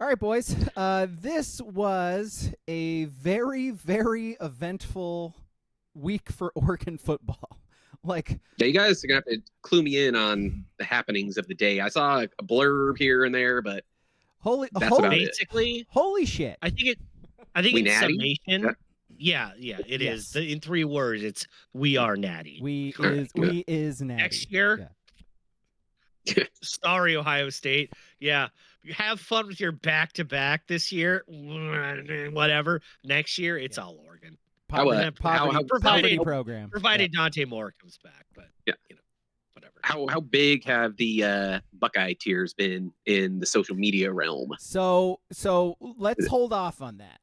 All right, boys. This was a very, very eventful week for Oregon football. Like, yeah, you guys are gonna have to clue me in on the happenings of the day. I saw a blurb here and there, but that's about it. Basically, holy shit! I think We in natty? summation. Yeah, it is. In 3 words, it's we are natty. We Correct. is natty. Next year, sorry, Ohio State. Yeah, have fun with your back-to-back this year. Whatever. Next year, it's all Oregon. Poverty program. Provided Dante Moore comes back, but whatever. How big have the Buckeye tears been in the social media realm? So let's hold off on that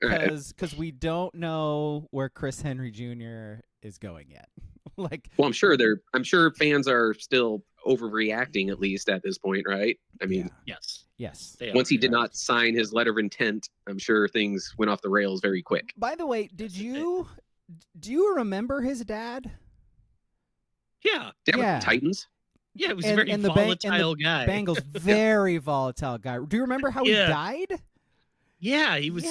because we don't know where Chris Henry Jr. is going yet. Well, I'm sure fans are still overreacting, at least at this point, right? I mean, yes. Once he did not sign his letter of intent, I'm sure things went off the rails very quick. By the way, do you remember his dad? Yeah. Titans. Yeah, he was a very volatile guy. Bengals, very volatile guy. Do you remember how he died? Yeah, he was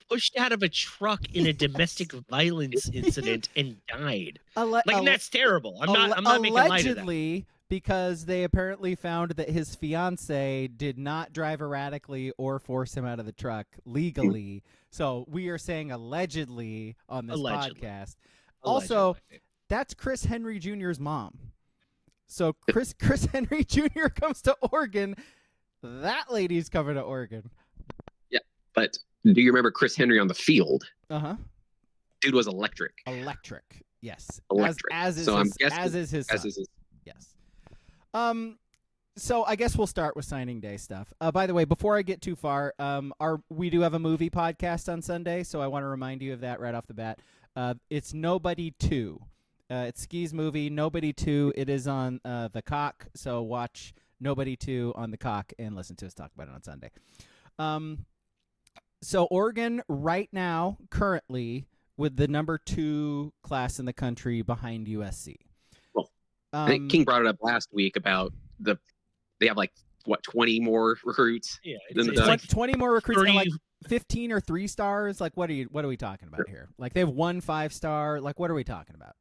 pushed out of a truck in a domestic violence incident and died. That's terrible. I'm not making light of that. Allegedly, because they apparently found that his fiance did not drive erratically or force him out of the truck legally. So we are saying allegedly on this podcast. Also, that's Chris Henry Jr.'s mom. So Chris Henry Jr. comes to Oregon. That lady's coming to Oregon. Yeah, but do you remember Chris Henry on the field? Uh-huh. Dude was electric. Electric, yes. Electric. As is his son. Yes. So I guess we'll start with signing day stuff. By the way, before I get too far, we do have a movie podcast on Sunday, so I want to remind you of that right off the bat. It's Nobody 2. It's Ski's movie, Nobody 2. It is on the Cock, so watch Nobody 2 on the Cock and listen to us talk about it on Sunday. So Oregon right now, currently, with the number 2 class in the country behind USC. I think King brought it up last week about they have 20 more recruits. Yeah, it's 20 more recruits, 30... and 15 or 3 stars. What are we talking about here? They have 1 5-star. What are we talking about?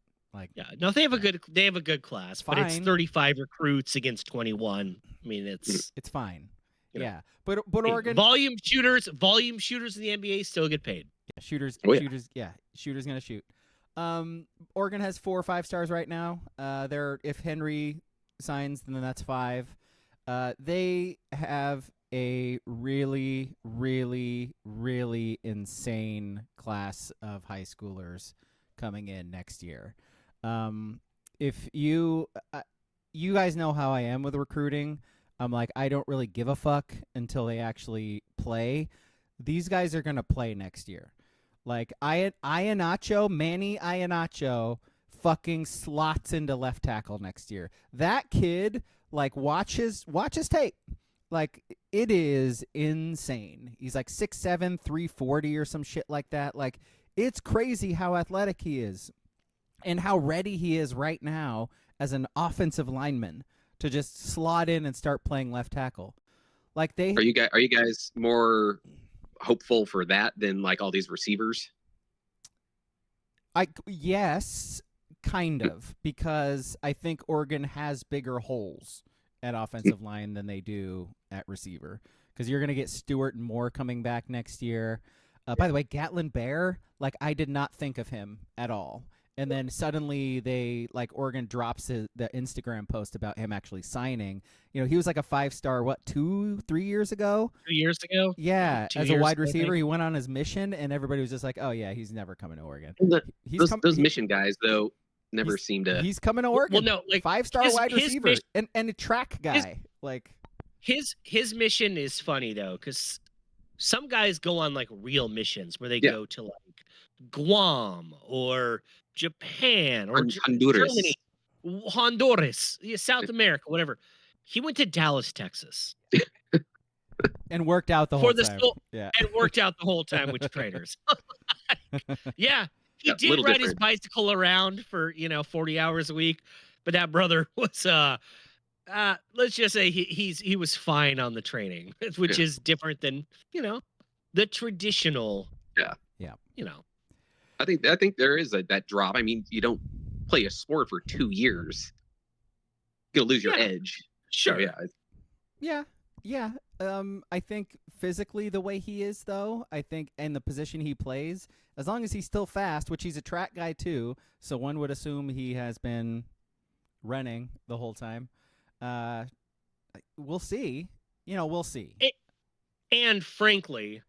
They have a good class, fine. But it's 35 recruits against 21. I mean, it's fine. Yeah, but Oregon volume shooters in the NBA still get paid. Yeah, shooters gonna shoot. Oregon has 4 or 5 stars right now. If Henry signs, then that's 5. They have a really, really, really insane class of high schoolers coming in next year. If you guys know how I am with recruiting, I'm I don't really give a fuck until they actually play. These guys are gonna play next year. Manny Iannaccio fucking slots into left tackle next year. That kid, watch his tape. It is insane. He's 6'7", 340 or some shit like that. It's crazy how athletic he is and how ready he is right now as an offensive lineman to just slot in and start playing left tackle. Are you guys more hopeful for that than all these receivers? Yes, kind of, because I think Oregon has bigger holes at offensive line than they do at receiver, because you're going to get Stewart and Moore coming back next year. By the way, Gatlin Bear, I did not think of him at all. And then suddenly Oregon drops the Instagram post about him actually signing. He was a 5-star, 2-3 years ago? 2 years ago? Yeah, as a wide receiver, he went on his mission, and everybody was just oh, yeah, he's never coming to Oregon. Those mission guys, though, never seem to... He's coming to Oregon. Well, no, 5-star wide receiver, and a track guy. His mission is funny, though, because some guys go on, real missions where they go to, Guam or Japan or Germany, Honduras, South America, whatever. He went to Dallas, Texas, and worked out the whole time. And worked out the whole time with traders. He did ride his bicycle around for 40 hours a week, but that brother was let's just say he was fine on the training, which is different than the traditional. Yeah. I think there is that drop. I mean, you don't play a sport for 2 years, you'll lose your edge. Sure. So, Yeah. I think physically the way he is, though, I think, and the position he plays, as long as he's still fast, which he's a track guy too, so one would assume he has been running the whole time. We'll see. We'll see. And frankly,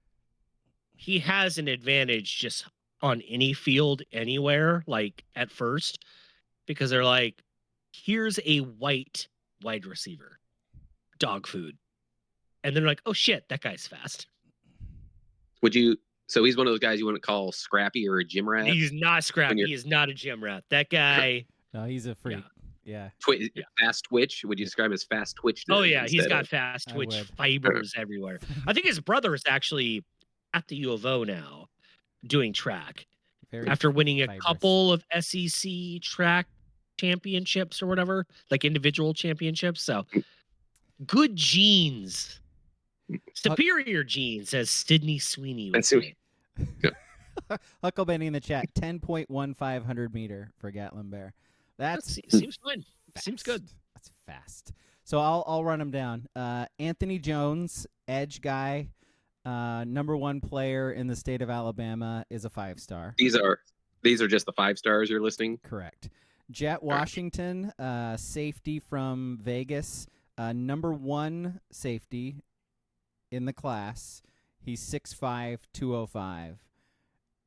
he has an advantage just on any field anywhere, like at first, because they're like, here's a white wide receiver, dog food. And they're like, oh shit, that guy's fast. So he's one of those guys you wouldn't call scrappy or a gym rat? He's not scrappy. He is not a gym rat. That guy. No, he's a freak. Yeah. Fast twitch? Would you describe him as fast twitch? Oh, yeah. He's got fast twitch fibers everywhere. I think his brother is actually at the U of O now doing track after winning a couple of SEC track championships or whatever, like individual championships. So good genes. Superior genes, as Sydney Sweeney would say. Huckleberry in the chat, 10.1500 meter for Gatlin Bear. That seems fun. Seems good. That's fast. So I'll run them down. Anthony Jones, edge guy, number 1 player in the state of Alabama, is a 5-star. These are just the 5 stars you're listing? Correct. Jet Washington, safety from Vegas, number 1 safety in the class. He's 6'5", 205.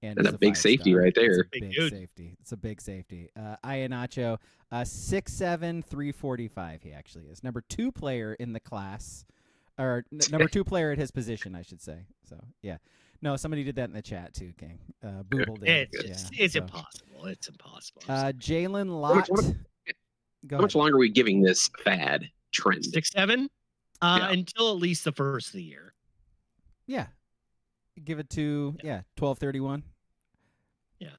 And that's a big safety right there. It's a big safety. It's a big safety. Iheanacho, 6'7", 345 he actually is. Number 2 player in the class, or number 2 player at his position, I should say. So, yeah. No, somebody did that in the chat too, King. Booble did. It's impossible. It's impossible. Jalen Lott. How much longer are we giving this fad trend? 6'7"? Until at least the first of the year. Yeah. Give it to 12:31. Yeah.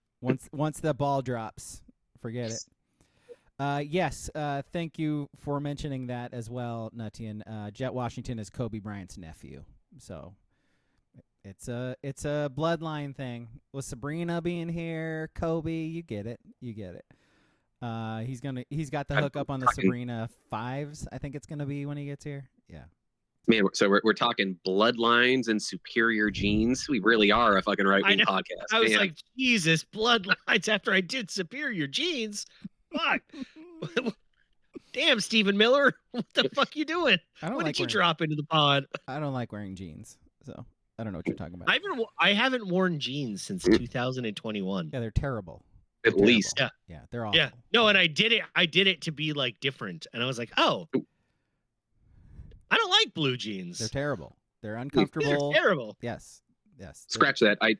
Once the ball drops, forget it. Yes. Thank you for mentioning that as well, Nutian. Jet Washington is Kobe Bryant's nephew, so it's a bloodline thing. With Sabrina being here, Kobe, you get it. He's got the hook up on the Sabrina 5s. I think it's gonna be when he gets here. Yeah. Man, so we're talking bloodlines and superior genes. We really are a fucking right-wing podcast. I was like, Jesus, bloodlines after I did superior genes. Fuck. Damn, Stephen Miller. What the fuck you doing? What did you drop into the pod? I don't like wearing jeans, so I don't know what you're talking about. I haven't worn jeans since 2021. Yeah, they're terrible. At least. Yeah, they're awful. Yeah. No, and I did it to be like different. And I was like, oh, I don't like blue jeans. They're terrible. They're uncomfortable. They're terrible. Yes. Scratch that. I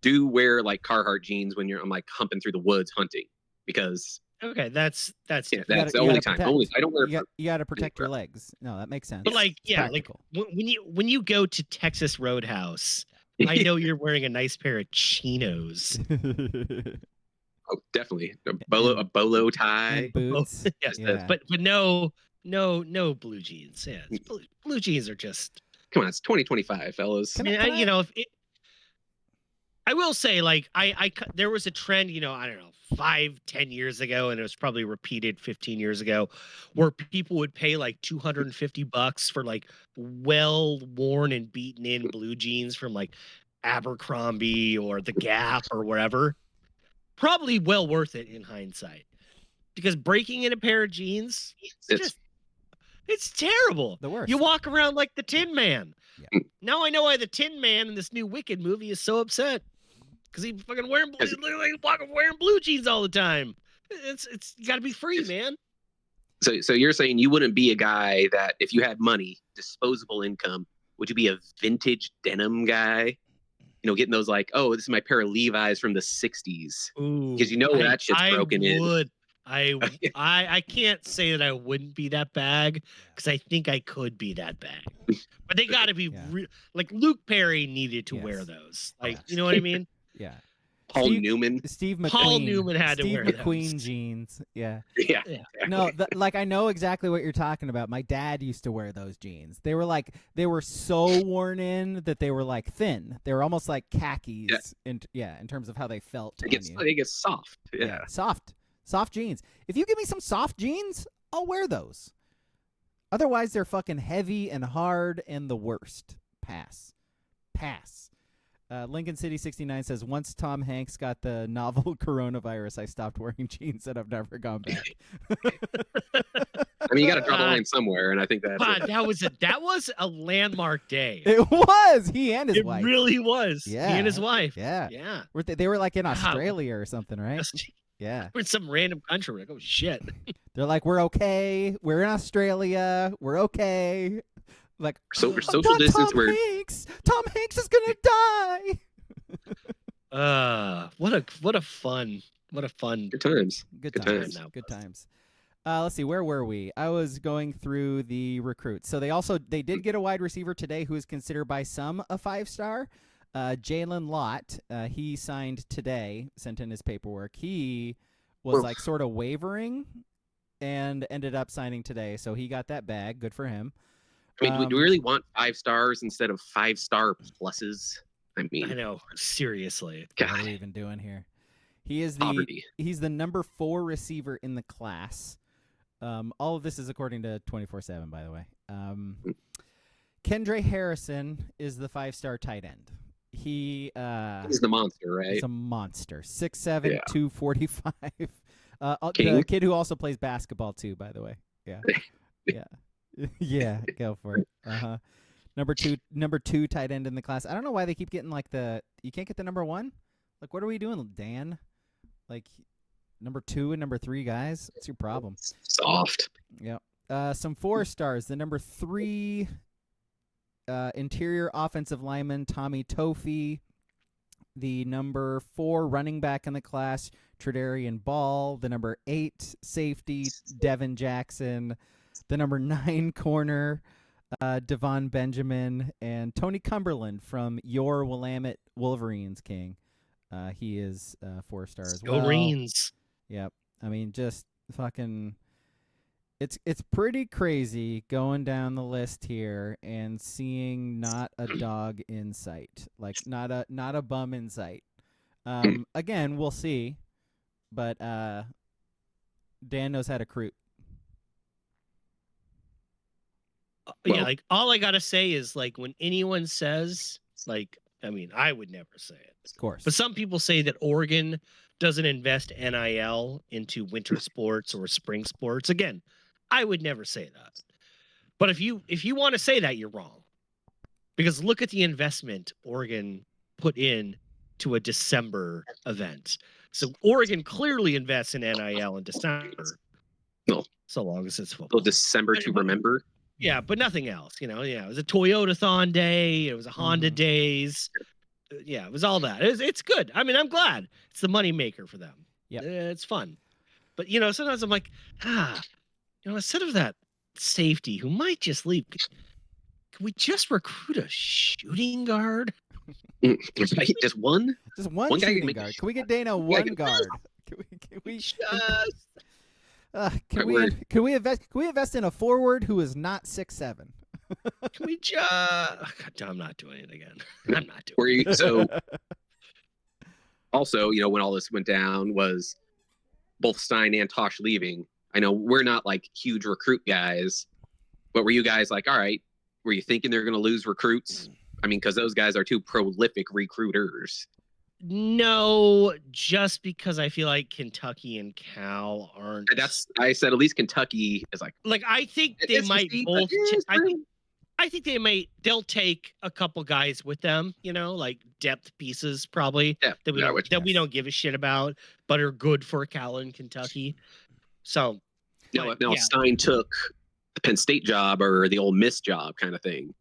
do wear like Carhartt jeans when I'm like humping through the woods hunting because. Okay, that's the only time. I don't wear. You got to protect your legs. No, that makes sense. But like, like when you go to Texas Roadhouse, I know you're wearing a nice pair of chinos. Oh, definitely a bolo tie. And boots. Yes, but no blue jeans. Yeah, blue jeans are just. Come on, it's 2025, fellas. I will say, like, there was a trend, I don't know, 5-10 years ago, and it was probably repeated 15 years ago, where people would pay like $250 for like well-worn and beaten-in blue jeans from like Abercrombie or The Gap or wherever. Probably well worth it in hindsight, because breaking in a pair of jeans, it's terrible. The worst. You walk around like the Tin Man. Yeah. Now I know why the Tin Man in this new Wicked movie is so upset. Because he's fucking wearing blue jeans all the time. It's you gotta be free, man. So you're saying you wouldn't be a guy that if you had money, disposable income, would you be a vintage denim guy? Getting those like, oh, this is my pair of Levi's from the 60s. Because that shit's broken in. I can't say that I wouldn't be that bag, because I think I could be that bag. But they got to be like Luke Perry needed to wear those. Like, you know what I mean? Yeah. Paul Newman. Steve McQueen. Paul Newman had to Steve wear McQueen those. jeans. Yeah. Yeah. No, like I know exactly what you're talking about. My dad used to wear those jeans. They were so worn in that they were like thin. They were almost like khakis. In terms of how they felt. It gets soft. Yeah. Soft jeans. If you give me some soft jeans, I'll wear those. Otherwise, they're fucking heavy and hard and the worst. Pass. Lincoln City 69 says, once Tom Hanks got the novel coronavirus, I stopped wearing jeans and I've never gone back. I mean, you got to draw the line somewhere, and I think that's that was a landmark day. It was. He and his wife. It really was. Yeah. He and his wife. Yeah. They were like in Australia or something, right? Yeah. We're in some random country. We're like, oh, shit. They're like, we're okay. We're in Australia. We're okay. Like, social distance. Tom Hanks is gonna die. What a fun. Good times. Good times. Let's see, where were we? I was going through the recruits. So they did get a wide receiver today who is considered by some a 5-star. Jalen Lott, he signed today, sent in his paperwork. He was like sort of wavering and ended up signing today. So he got that bag. Good for him. I mean, do we really want 5 stars instead of 5-star pluses? I mean, I know. Seriously. God. What are we even doing here? He's the number 4 receiver in the class. All of this is according to 24/7, by the way. Kendra Harrison is the 5-star tight end. He's the monster, right? He's a monster. 6'7", 245. King. The kid who also plays basketball too, by the way. Yeah. Yeah. Yeah, go for it. Number two tight end in the class. I don't know why they keep getting like you can't get the number 1. Like, what are we doing, Dan? Like, number 2 and number 3 guys. What's your problem? Soft. Yeah. Some 4-stars. The number 3 interior offensive lineman Tommy Tofi. The number 4 running back in the class Tredarian Ball. The number 8 safety Devin Jackson. The number 9 corner, Devon Benjamin, and Tony Cumberland from your Willamette Wolverines, King. He is 4-star as well. Wolverines. Yep. I mean, just fucking. It's pretty crazy going down the list here and seeing not a dog in sight, like not a bum in sight. Again, we'll see, but Dan knows how to recruit. Yeah, like all I gotta say is like when anyone says like, I mean, I would never say it, of course, but some people say that Oregon doesn't invest NIL into winter sports or spring sports. Again, I would never say that. But if you want to say that, you're wrong, because look at the investment Oregon put in to a December event. So Oregon clearly invests in NIL in December. No, so long as it's football. December to remember. Yeah, but nothing else, you know. Yeah, it was a Toyota-thon day. It was a Honda days. Yeah, it was all that. It's good. I mean, I'm glad. It's the money maker for them. Yeah, it's fun. But you know, sometimes I'm like, instead of that safety who might just leave, can we just recruit a shooting guard? Just one? Just one shooting guard. Can we get Dana one guard? Can we just? Can we invest in a forward who is not 6'7"? Can we just? God, I'm not doing it again. I'm not doing it. So, also, you know, when all this went down was both Stein and Tosh leaving. I know we're not like huge recruit guys, but were you guys like, all right, were you thinking they're going to lose recruits? I mean, because those guys are 2 prolific recruiters. No, just because I feel like Kentucky and Cal aren't. I said at least Kentucky is like. Like I think they might both. I think they'll take a couple guys with them. You know, like depth pieces probably that we don't give a shit about, but are good for Cal and Kentucky. So. No, Stein took the Penn State job or the Ole Miss job kind of thing.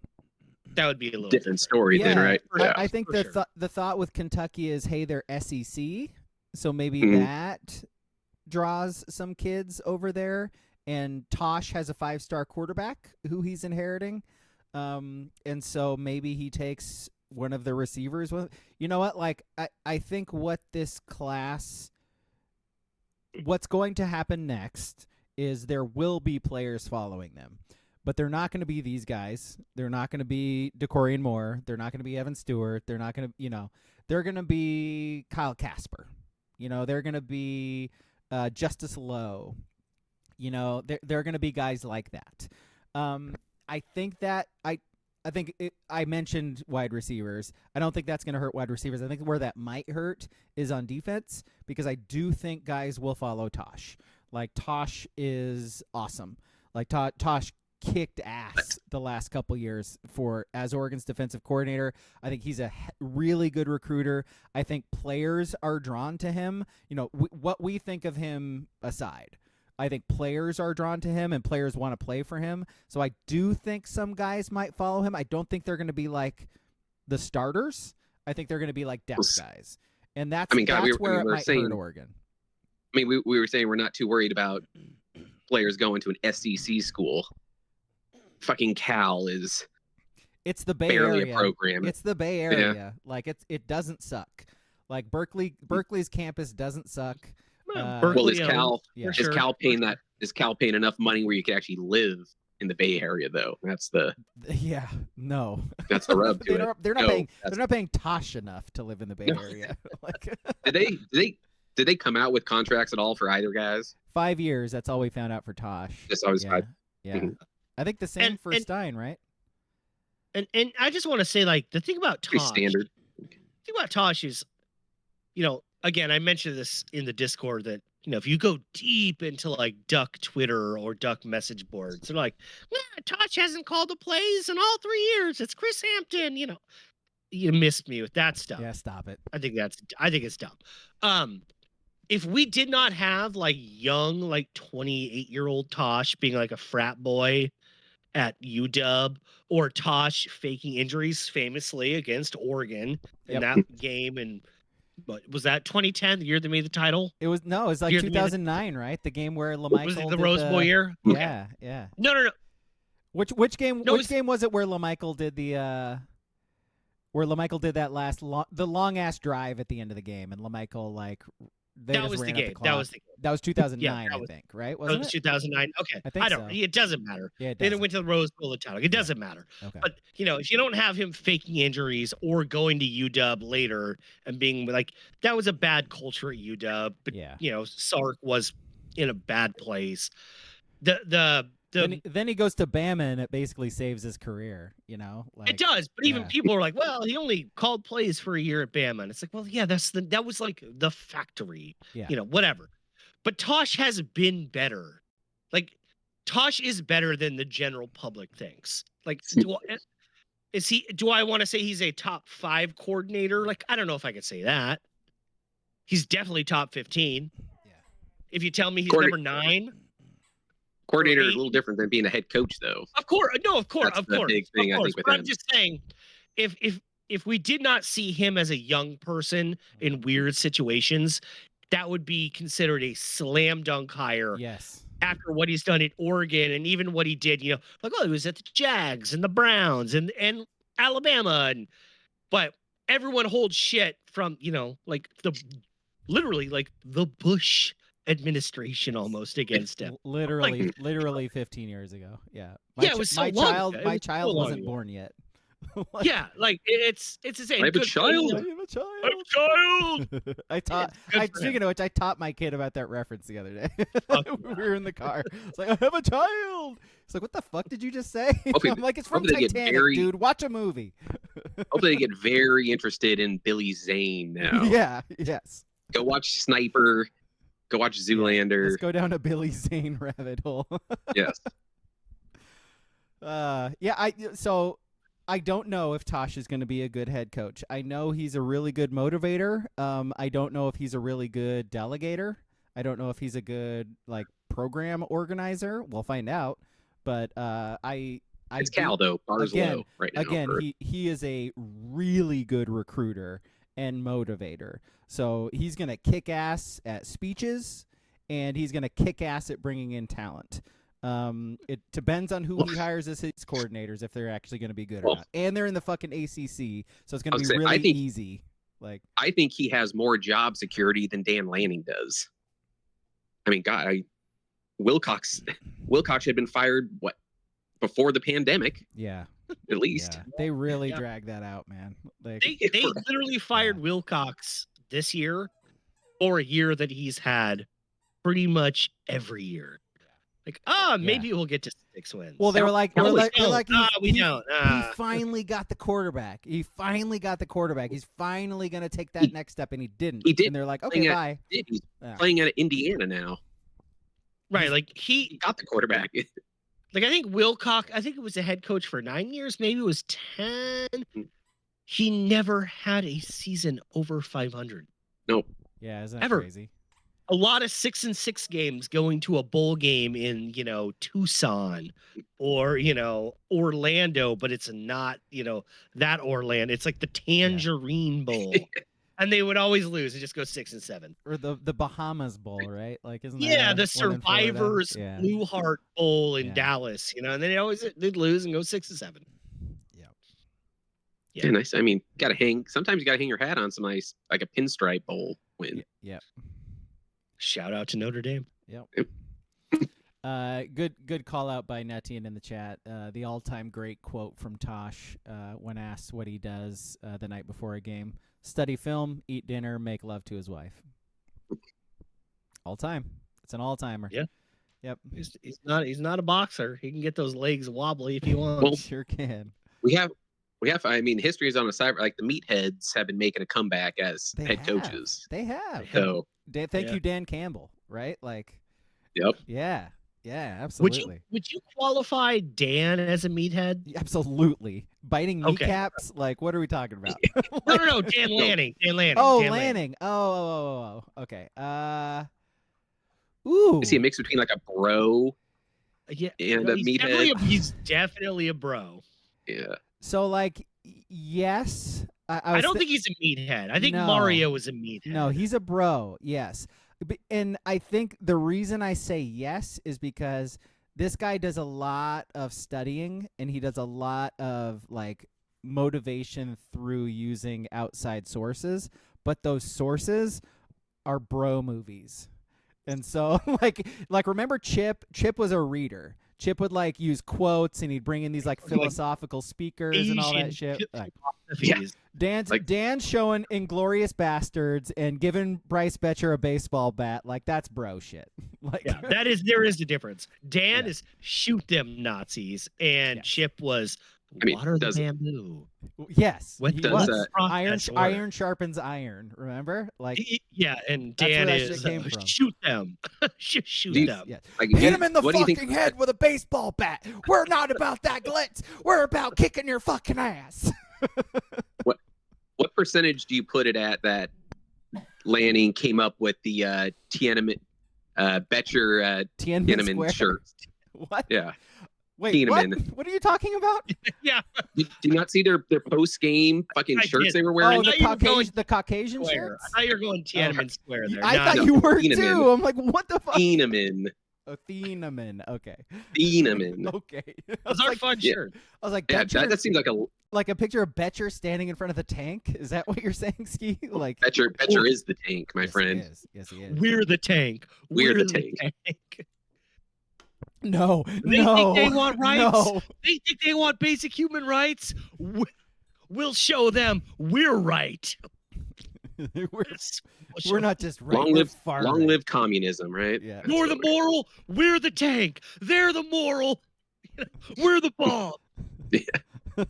That would be a little different story then, right? I think the thought with Kentucky is, hey, they're SEC, so maybe that draws some kids over there. And Tosh has a 5-star quarterback who he's inheriting, and so maybe he takes one of the receivers. You know what? Like I think what this class, what's going to happen next is there will be players following them, but they're not going to be these guys. They're not going to be DeCorian Moore. They're not going to be Evan Stewart. They're not going to, they're going to be Kyle Casper. They're going to be Justice Lowe. They're going to be guys like that. I think that I mentioned wide receivers. I don't think that's going to hurt wide receivers. I think where that might hurt is on defense, because I do think guys will follow Tosh. Like, Tosh is awesome. Like, Tosh kicked ass the last couple years as Oregon's defensive coordinator. I think he's a really good recruiter. I think players are drawn to him. What we think of him aside, I think players are drawn to him and players want to play for him. So I do think some guys might follow him. I don't think they're going to be like the starters. I think they're going to be like depth guys. And that's where it might hurt Oregon. I mean, we were saying we're not too worried about players going to an SEC school. Fucking Cal is it's the Bay barely Area. A program. It's the Bay Area. Yeah. Like it doesn't suck. Like Berkeley's campus doesn't suck. Well, is Cal paying sure. Is Cal paying enough money where you can actually live in the Bay Area though? That's the no. That's the rub to it. They're not paying Tosh enough to live in the Bay Area. Did they come out with contracts at all for either guys? 5 years. That's all we found out for Tosh. It's always 5. Yeah. Mm-hmm. I think the same for Stein, right? And I just want to say, like, the thing about Tosh. Pretty standard. The thing about Tosh is, again, I mentioned this in the Discord that, if you go deep into like Duck Twitter or Duck message boards, they're like, Tosh hasn't called the plays in all 3 years. It's Chris Hampton. You missed me with that stuff. Yeah, stop it. I think it's dumb. If we did not have like young, like 28-year-old Tosh being like a frat boy at UW, or Tosh faking injuries famously against Oregon in that game, and what was that, 2010, the year they made the title? It was 2009, right? The game where LaMichael was it the Rose Bowl year? Yeah, yeah. No. Which game? Which game was it where LaMichael did the long ass drive at the end of the game, and LaMichael that was the game. That was 2009, I think, right? Wasn't it? 2009. Okay, I don't know. It doesn't matter. Yeah, they went to the Rose Bowl the title. It doesn't matter. Okay. But if you don't have him faking injuries or going to UW later and being like, that was a bad culture at UW. But Sark was in a bad place. Then he goes to Bama and it basically saves his career, it does, but even people are like, well, he only called plays for a year at Bama, and it's like, well, yeah, that was like the factory, whatever. But Tosh has been better. Like, Tosh is better than the general public thinks. Like, do I want to say he's a top 5 coordinator? Like, I don't know if I could say that. He's definitely top 15. Yeah. If you tell me he's number 9. Coordinator is a little different than being a head coach, though. Of course. That's the big thing, I think, with him. I'm just saying, if we did not see him as a young person in weird situations, that would be considered a slam dunk hire. Yes. After what he's done at Oregon and even what he did, he was at the Jags and the Browns and Alabama, but everyone holds shit from literally the Bush administration almost against him. Literally 15 years ago. Yeah. It was so long. My child wasn't born yet. It's insane. I have a child. Speaking of which, I taught my kid about that reference the other day. We were in the car. It's like, I have a child. It's like, what the fuck did you just say? I'm like, it's from Titanic, dude. Watch a movie. Hopefully they get very interested in Billy Zane now. Yeah. Yes. Go watch Sniper. Go watch Zoolander. Let's go down a Billy Zane rabbit hole. Yes. So I don't know if Tosh is going to be a good head coach. I know he's a really good motivator. I don't know if he's a really good delegator. I don't know if he's a good program organizer. We'll find out. But it's Cal though. Bar's low right now. Again, he is a really good recruiter and motivator. So he's going to kick ass at speeches, and he's going to kick ass at bringing in talent. It depends on who he hires as his coordinators if they're actually going to be good or not. And they're in the fucking ACC, so it's going to be really easy. Like, I think he has more job security than Dan Lanning does. I mean, God, Wilcox had been fired before the pandemic. Yeah, at least they really dragged that out, man. Like, they literally fired Wilcox this year for a year that he's had pretty much every year. Like, maybe we'll get to 6 wins. Well, they were like, we don't. He finally got the quarterback. He's finally going to take that next step, and he didn't. And they're like, okay, bye. He's playing at Indiana now. Right, like he got the quarterback. Like, I think Wilcox, it was the head coach for 9 years, maybe it was 10. He never had a season over 500. Nope. Yeah, isn't that crazy? A lot of 6-6 games going to a bowl game in, Tucson or, Orlando, but it's not, that Orlando. It's like the Tangerine Bowl. And they would always lose and just go 6-7. Or the Bahamas Bowl, right? Like, isn't that the Survivors Blue Heart Bowl in Dallas, and then they'd lose and go 6-7. Yeah, nice. I mean, sometimes you gotta hang your hat on some nice, like a pinstripe bowl win. Yeah. Shout out to Notre Dame. Yep. Good call out by Netian in the chat. The all-time great quote from Tosh when asked what he does the night before a game: study film, eat dinner, make love to his wife. All time. It's an all-timer. Yeah. Yep. He's not a boxer. He can get those legs wobbly if he wants. Well, sure can. We have. I mean, history is on the side. Like the meatheads have been making a comeback as head coaches. They have. So thank you, Dan Campbell. Right? Like. Yep. Yeah. Yeah. Absolutely. Would you qualify Dan as a meathead? Absolutely. Biting kneecaps. Like, what are we talking about? No. Dan Lanning. Dan Lanning. Oh, Lanning. Oh. Okay. Ooh. Is he a mix between like a bro? Yeah. And a meathead? He's definitely a bro. Yeah. So, like, yes. I don't think he's a meathead. I think Mario is a meathead. No, he's a bro, yes. And I think the reason I say yes is because this guy does a lot of studying, and he does a lot of, like, motivation through using outside sources. But those sources are bro movies. And so, like remember Chip? Chip was a reader. Chip would like use quotes, and he'd bring in these like philosophical speakers and all that shit. Like, Dan's showing Inglorious Bastards and giving Bryce Betcher a baseball bat. Like, that's bro shit. Like, there is the difference. Dan is shoot them Nazis, and Chip was water the bamboo. Yes, what does iron sharpens iron? Remember, like and Dan is shoot them, shoot them. Yes. Like, hit him in the fucking head with a baseball bat. We're not about that glitz. We're about kicking your fucking ass. What percentage do you put it at that Lanning came up with the Tiananmen Betcher Tiananmen shirt? What? Yeah. Wait, what are you talking about? Yeah. Did you not see their post-game fucking shirts they were wearing? Oh, the Caucasian shirts? I thought you were going Tiananmen Square there. I thought you were too. I'm like, what the fuck? Tiananmen. Oh, Tiananmen. Okay. Tiananmen. Okay. Those are fun shirts. I was like, that seems like a picture of Betcher standing in front of the tank. Is that what you're saying, Ski? Like Betcher is the tank, my friend. Yes, he is. We're the tank. We're the tank. No, they think they want rights. No. They think they want basic human rights. We'll show them we're right. we're not just right. Long live communism, right? Yeah. You're the moral. We're the tank. They're the moral. We're the bomb. Yeah.